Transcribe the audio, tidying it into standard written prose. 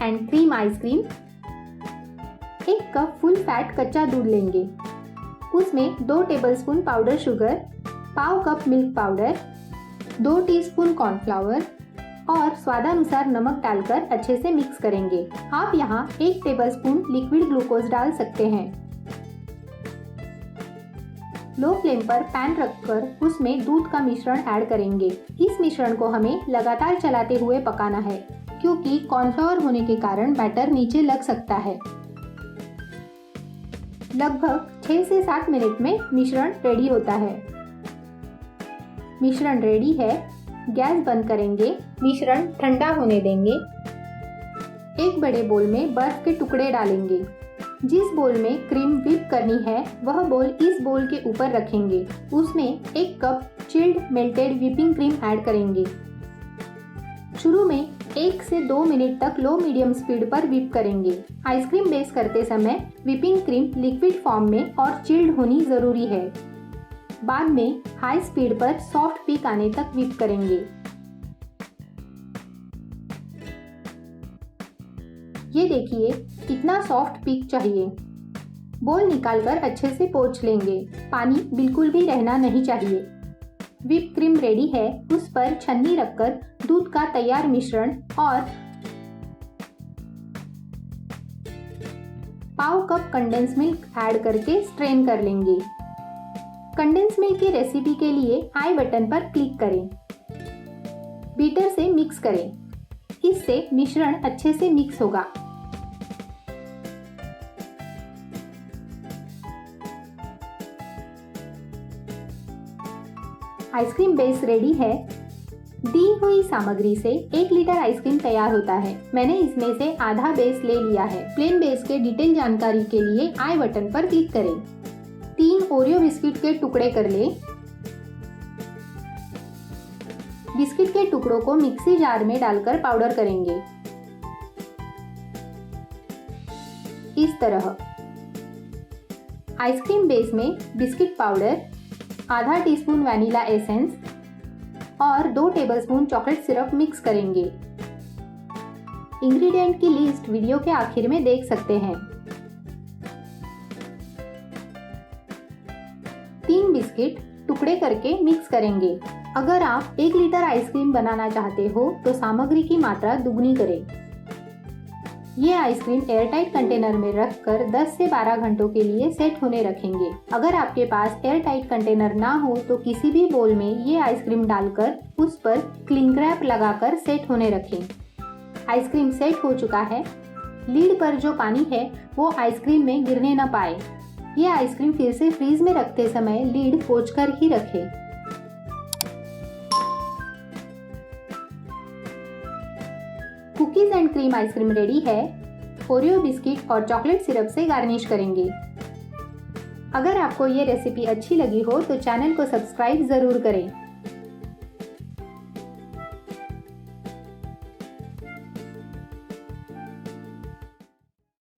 And cream ice cream. 1 cup full fat कच्चा दूध लेंगे, उसमें 2 टेबलस्पून पाउडर शुगर, पाव cup milk powder, 2 teaspoon cornflour और स्वादानुसार नमक डालकर अच्छे से मिक्स करेंगे। आप यहाँ 1 टेबलस्पून लिक्विड ग्लूकोज डाल सकते हैं। लो फ्लेम पर पैन रखकर उसमें दूध का मिश्रण ऐड करेंगे। इस मिश्रण को हमें लगातार चलाते हुए पकाना है, क्योंकि कॉर्नफ्लावर होने के कारण बैटर नीचे लग सकता है। लगभग 6 से 7 मिनट में मिश्रण रेडी होता है। मिश्रण रेडी है, गैस बंद करेंगे, मिश्रण ठंडा होने देंगे। एक बड़े बोल में बर्फ के टुकड़े डालेंगे। जिस बोल में क्रीम व्हिप करनी है वह बोल इस बोल के ऊपर रखेंगे। उसमें 1 cup chilled melted whipping cream add करेंगे। शुरू में 1 से 2 मिनट तक लो मीडियम स्पीड पर व्हिप करेंगे। आइसक्रीम बेस करते समय व्हिपिंग क्रीम लिक्विड फॉर्म में और चिल्ड होनी जरूरी है। बाद में हाई स्पीड पर सॉफ्ट पीक आने तक व्हिप करेंगे। ये देखिए कितना सॉफ्ट पीक चाहिए। बोल निकालकर अच्छे से पोंछ लेंगे। पानी बिल्कुल भी रहना नहीं चाहिए। व्हिप क्रीम रेडी है, उस पर छन्नी रखकर दूध का तैयार मिश्रण और पाव कप कंडेंस मिल्क ऐड करके स्ट्रेन कर लेंगे। कंडेंस मिल्क की रेसिपी के लिए आई बटन पर क्लिक करें। बीटर से मिक्स करें, इससे मिश्रण अच्छे से मिक्स होगा। आइसक्रीम बेस रेडी है। दी हुई सामग्री से 1 लीटर आइसक्रीम तैयार होता है। मैंने इसमें से आधा बेस ले लिया है। प्लेन बेस के डिटेल जानकारी के लिए आई बटन पर क्लिक करें। 3 ओरियो बिस्किट के टुकड़े कर लें। बिस्किट के टुकड़ों को मिक्सी जार में डालकर पाउडर करेंगे। इस तरह आइसक्रीम बेस में बिस्किट पाउडर, आधा टीस्पून वैनिला एसेंस और 2 टेबलस्पून चॉकलेट सिरप मिक्स करेंगे। इंग्रेडिएंट की लिस्ट वीडियो के आखिर में देख सकते हैं। 3 बिस्किट टुकड़े करके मिक्स करेंगे। अगर आप 1 लीटर आइसक्रीम बनाना चाहते हो तो सामग्री की मात्रा दुगनी करें। ये आइसक्रीम एयरटाइट कंटेनर में रखकर 10 से 12 घंटों के लिए सेट होने रखेंगे। अगर आपके पास एयरटाइट कंटेनर ना हो तो किसी भी बोल में ये आइसक्रीम डालकर उस पर क्लिंग रैप लगाकर सेट होने रखें। आइसक्रीम सेट हो चुका है। लीड पर जो पानी है वो आइसक्रीम में गिरने न पाए। ये आइसक्रीम फिर से फ्रीज में रखते समय लीड पोंछकर ही रखें। Cookies and cream ice cream ready है। ओरियो बिस्किट और चॉकलेट सिरप से गार्निश करेंगे। अगर आपको ये रेसिपी अच्छी लगी हो तो चैनल को सब्सक्राइब जरूर करें।